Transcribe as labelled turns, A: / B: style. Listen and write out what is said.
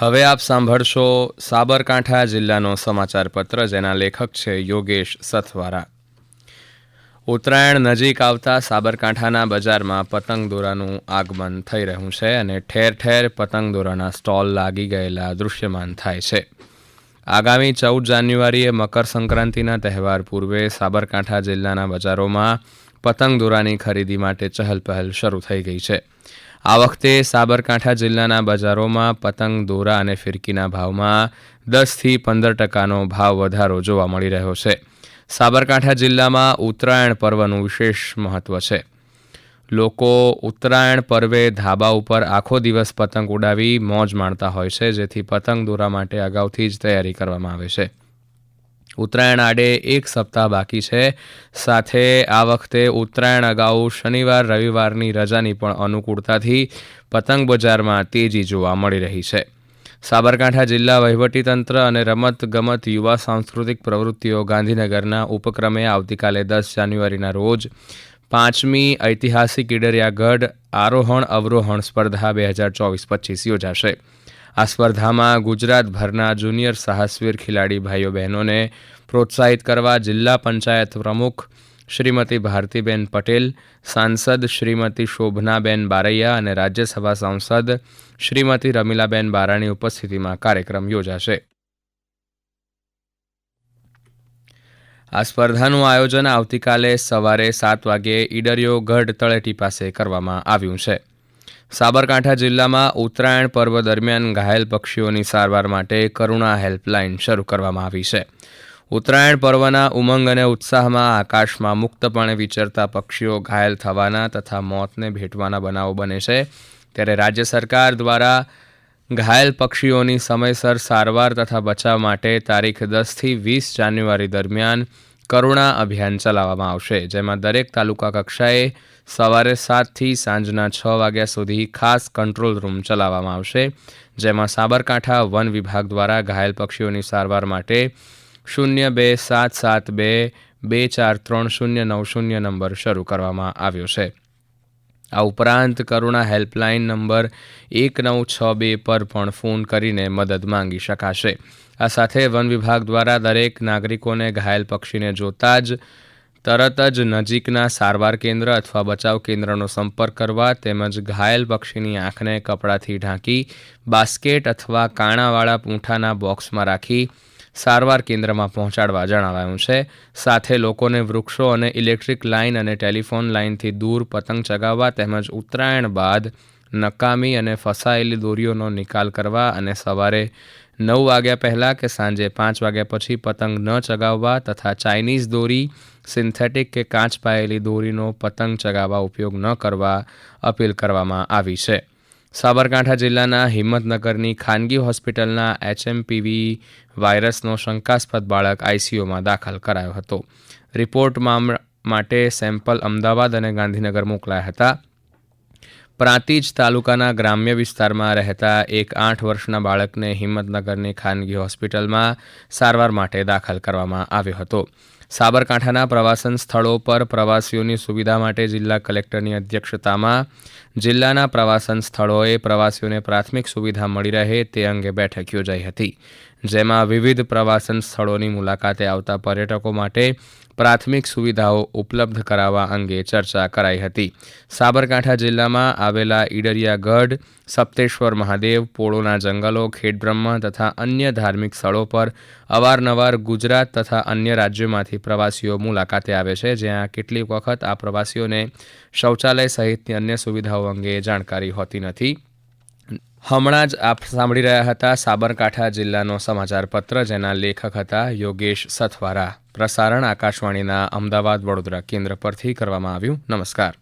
A: હવે આપ સાંભળશો સાબરકાંઠા જિલ્લાનો સમાચાર પત્ર, જેના લેખક છે યોગેશ સથવારા. ઉત્તરાયણ નજીક આવતા સાબરકાંઠાના બજારમાં પતંગ દોરાનું આગમન થઈ રહ્યું છે અને ઠેર ઠેર પતંગ દોરાના સ્ટોલ લાગી ગયેલા દૃશ્યમાન થાય છે. આગામી 14 જાન્યુઆરીએ મકર સંક્રાંતિના તહેવાર પૂર્વે સાબરકાંઠા જિલ્લાના બજારોમાં પતંગ દોરાની ખરીદી માટે ચહલપહલ શરૂ થઈ ગઈ છે. આ વખતે સાબરકાંઠા જિલ્લાના બજારોમાં પતંગ દોરા અને ફિરકીના ભાવમાં 10થી 15% ભાવ વધારો જોવા મળી રહ્યો છે. સાબરકાંઠા જિલ્લામાં ઉત્તરાયણ પર્વનું વિશેષ મહત્વ છે. લોકો ઉત્તરાયણ પર્વે ધાબા ઉપર આખો દિવસ પતંગ ઉડાવી મોજ માણતા હોય છે, જેથી પતંગ દોરા માટે અગાઉથી જ તૈયારી કરવામાં આવે છે. ઉત્તરાયણ આડે એક સપ્તાહ બાકી છે. સાથે આ વખતે ઉત્તરાયણ અગાઉ શનિવાર રવિવારની રજાની પણ અનુકૂળતાથી પતંગ બજારમાં તેજી જોવા મળી રહી છે. સાબરકાંઠા જિલ્લા વહીવટીતંત્ર અને રમતગમત યુવા સાંસ્કૃતિક પ્રવૃત્તિઓ ગાંધીનગરના ઉપક્રમે આવતીકાલે 10 જાન્યુઆરીના રોજ 5મી ઐતિહાસિક ઈડરિયાગઢ આરોહણ અવરોહણ સ્પર્ધા 2024-25 યોજાશે. આ સ્પર્ધામાં ગુજરાતભરના જુનિયર સાહસવીર ખેલાડી ભાઈઓ બહેનોને પ્રોત્સાહિત કરવા જિલ્લા પંચાયત પ્રમુખ શ્રીમતી ભારતીબેન પટેલ, સાંસદ શ્રીમતી શોભનાબેન બારૈયા અને રાજ્યસભા સાંસદ શ્રીમતી રમીલાબેન બારાની ઉપસ્થિતિમાં કાર્યક્રમ યોજાશે. આ સ્પર્ધાનું આયોજન આવતીકાલે સવારે 7 વાગ્યે ઈડરિયો ગઢ તળેટી પાસે કરવામાં આવ્યું છે. સાબરકાંઠા જિલ્લામાં ઉત્તરાયણ પર્વ દરમિયાન ઘાયલ પક્ષીઓની સારવાર માટે કરુણા હેલ્પલાઇન શરૂ કરવામાં આવી છે. ઉત્તરાયણ પર્વના ઉમંગ અને ઉત્સાહમાં આકાશમાં મુક્તપણે વિચરતા પક્ષીઓ ઘાયલ થવાના તથા મોતને ભેટવાના બનાવો બને છે. ત્યારે રાજ્ય સરકાર દ્વારા ઘાયલ પક્ષીઓની સમયસર સારવાર તથા બચાવ માટે તારીખ 10થી 20 જાન્યુઆરી દરમિયાન કરુણા અભિયાન ચલાવવામાં આવશે, જેમાં દરેક તાલુકા કક્ષાએ સવારે 7થી સાંજના 6 વાગ્યા સુધી ખાસ કંટ્રોલ રૂમ ચલાવવામાં આવશે, જેમાં સાબરકાંઠા વન વિભાગ દ્વારા ઘાયલ પક્ષીઓની સારવાર માટે 027722433090 નંબર શરૂ કરવામાં આવ્યો છે. આ ઉપરાંત કરુણા હેલ્પલાઇન નંબર 1962 પર પણ ફોન કરીને મદદ માંગી શકાશે. આ સાથે વન વિભાગ દ્વારા દરેક નાગરિકોને ઘાયલ પક્ષીને જોતા જ તરત જ નજીકના સારવાર કેન્દ્ર અથવા બચાવ કેન્દ્રનો સંપર્ક કરવા તેમજ ઘાયલ પક્ષીની આંખને કપડાથી ઢાંકી બાસ્કેટ અથવા કાણાવાળા પૂંઠાના બોક્સમાં રાખી સારવાર કેન્દ્રમાં પહોંચાડવા જણાવાયું છે. સાથે લોકોને વૃક્ષો અને ઇલેક્ટ્રિક લાઇન અને ટેલિફોન લાઇનથી દૂર પતંગ ચગાવવા તેમજ ઉત્તરાયણ બાદ નકામી અને ફસાયેલી દોરીઓનો નિકાલ કરવા અને સવારે 9 વાગ્યા પહેલાં કે સાંજે 5 વાગ્યા પછી પતંગ ન ચગાવવા તથા ચાઇનીઝ દોરી, સિન્થેટિક કે કાચ પાયેલી દોરીનો પતંગ ચગાવવા ઉપયોગ ન કરવા અપીલ કરવામાં આવી છે. સાબરકાંઠા જિલ્લાના હિંમતનગરની ખાનગી હોસ્પિટલના HMPV વાયરસનો શંકાસ્પદ બાળક ICUમાં દાખલ કરાયો હતો. રિપોર્ટ માટે સેમ્પલ અમદાવાદ અને ગાંધીનગર મોકલાયા હતા. પ્રાંતિજ તાલુકાના ગ્રામ્ય વિસ્તારમાં રહેતા એક 8 વર્ષના બાળકને હિંમતનગરની ખાનગી હોસ્પિટલમાં સારવાર માટે દાખલ કરવામાં આવ્યો હતો. સાબરકાંઠાના પ્રવાસન સ્થળો પર પ્રવાસીઓની સુવિધા માટે જિલ્લા કલેક્ટરની અધ્યક્ષતામાં જિલ્લાના પ્રવાસન સ્થળોએ પ્રવાસીઓને પ્રાથમિક સુવિધા મળી રહે તે અંગે બેઠક યોજાઈ હતી, જેમાં વિવિધ પ્રવાસન સ્થળોની મુલાકાતે આવતા પર્યટકો માટે પ્રાથમિક સુવિધાઓ ઉપલબ્ધ કરાવવા અંગે ચર્ચા કરાઈ હતી. સાબરકાંઠા જિલ્લામાં આવેલા ઈડરિયાગઢ, સપ્તેશ્વર મહાદેવ, પોળોના જંગલો, ખેડબ્રહ્મ તથા અન્ય ધાર્મિક સ્થળો પર અવારનવાર ગુજરાત તથા અન્ય રાજ્યોમાંથી પ્રવાસીઓ મુલાકાતે આવે છે, જ્યાં કેટલીક વખત આ પ્રવાસીઓને શૌચાલય સહિતની અન્ય સુવિધાઓ અંગે જાણકારી હોતી નથી. હમણાં જ આપ સાંભળી રહ્યા હતા સાબરકાંઠા જિલ્લાનો સમાચાર પત્ર, જેના લેખક હતા યોગેશ સથવારા. પ્રસારણ આકાશવાણીના અમદાવાદ વડોદરા કેન્દ્ર પરથી કરવામાં આવ્યું. નમસ્કાર.